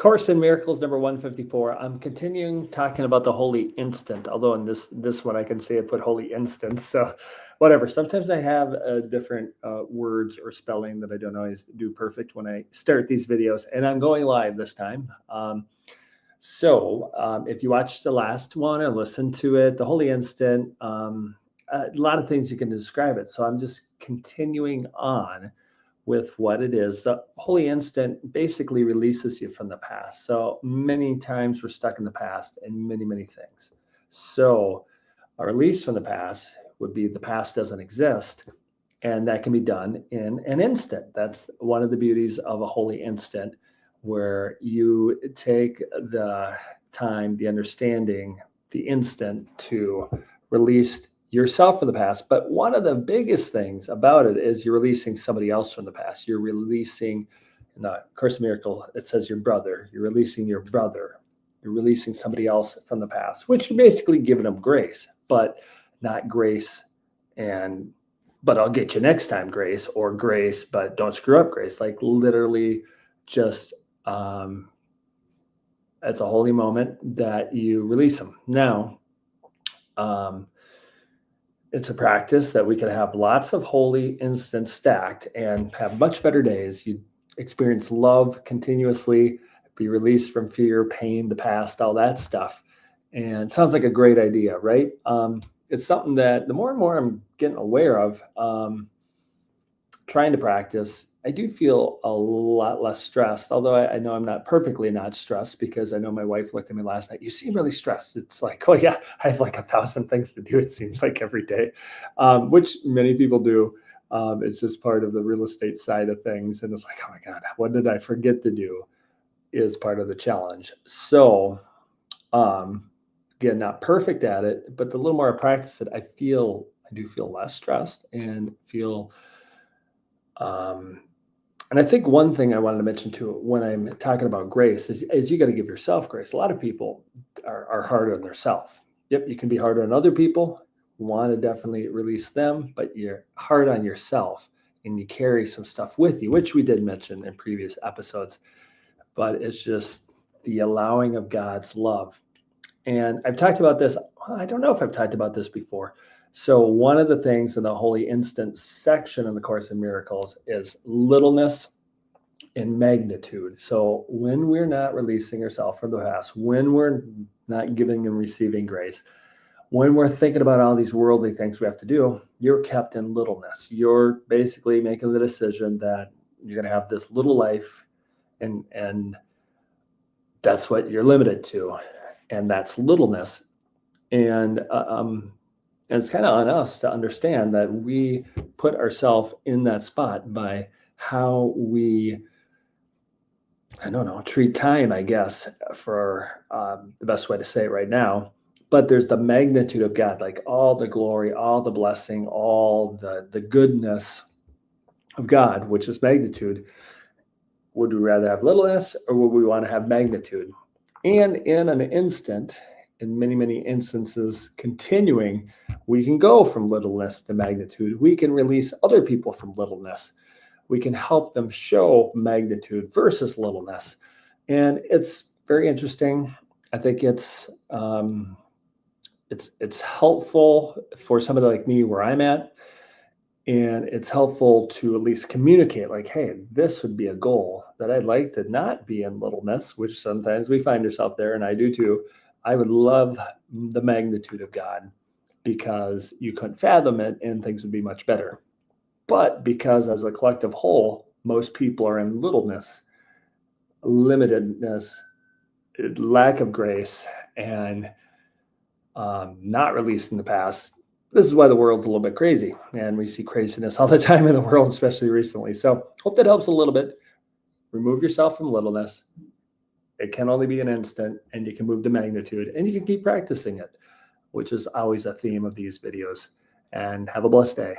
Course in Miracles number 154. I'm continuing talking about the holy instant, although in this one I can say I put holy instance. So whatever. Sometimes I have different words or spelling that I don't always do perfect when I start these videos, and I'm going live this time. If you watched the last one or listened to it, the holy instant, a lot of things you can describe it. So I'm just continuing on with what it is. The holy instant basically releases you from the past. So many times we're stuck in the past and many, many things. So a release from the past would be the past doesn't exist. And that can be done in an instant. That's one of the beauties of a holy instant, where you take the time, the understanding, the instant to release yourself from the past. But one of the biggest things about it is you're releasing somebody else from the past. You're releasing, in the Course in Miracles, it says your brother. You're releasing your brother. You're releasing somebody else from the past, which you're basically giving them grace, but not grace but I'll get you next time grace, or grace, but don't screw up grace. Like literally just it's a holy moment that you release them. Now, it's a practice that we can have lots of holy instants stacked and have much better days. You experience love continuously, be released from fear, pain, the past, all that stuff. And it sounds like a great idea, right? It's something that the more and more I'm getting aware of, trying to practice, I do feel a lot less stressed, although I know I'm not perfectly not stressed, because I know my wife looked at me last night. You seem really stressed. It's like, oh yeah, I have like 1,000 things to do. It seems like every day, which many people do. It's just part of the real estate side of things. And it's like, oh my God, what did I forget to do is part of the challenge. So again, not perfect at it, but the little more I practice it, I do feel less stressed and feel, and I think one thing I wanted to mention too, when I'm talking about grace, is you got to give yourself grace. A lot of people are hard on themselves. Yep, you can be hard on other people, want to definitely release them, but you're hard on yourself and you carry some stuff with you, which we did mention in previous episodes. But it's just the allowing of God's love. And I've talked about this. I don't know if I've talked about this before. So one of the things in the Holy Instant section in the Course in Miracles is littleness and magnitude. So when we're not releasing ourselves from the past, when we're not giving and receiving grace, when we're thinking about all these worldly things we have to do, you're kept in littleness. You're basically making the decision that you're going to have this little life, and that's what you're limited to. And that's littleness. And it's kind of on us to understand that we put ourselves in that spot by how we, treat time, I guess, for the best way to say it right now. But there's the magnitude of God, like all the glory, all the blessing, all the goodness of God, which is magnitude. Would we rather have littleness, or would we want to have magnitude? And in an instant, in many, many instances, continuing, we can go from littleness to magnitude. We can release other people from littleness. We can help them show magnitude versus littleness. And it's very interesting. I think it's helpful for somebody like me where I'm at. And it's helpful to at least communicate, like, hey, this would be a goal that I'd like to not be in littleness, which sometimes we find ourselves there, and I do too. I would love the magnitude of God, because you couldn't fathom it and things would be much better. But because as a collective whole, most people are in littleness, limitedness, lack of grace, and not released in the past. This is why the world's a little bit crazy, and we see craziness all the time in the world, especially recently. So hope that helps a little bit. Remove yourself from littleness. It can only be an instant, and you can move to magnitude, and you can keep practicing it, which is always a theme of these videos. And have a blessed day.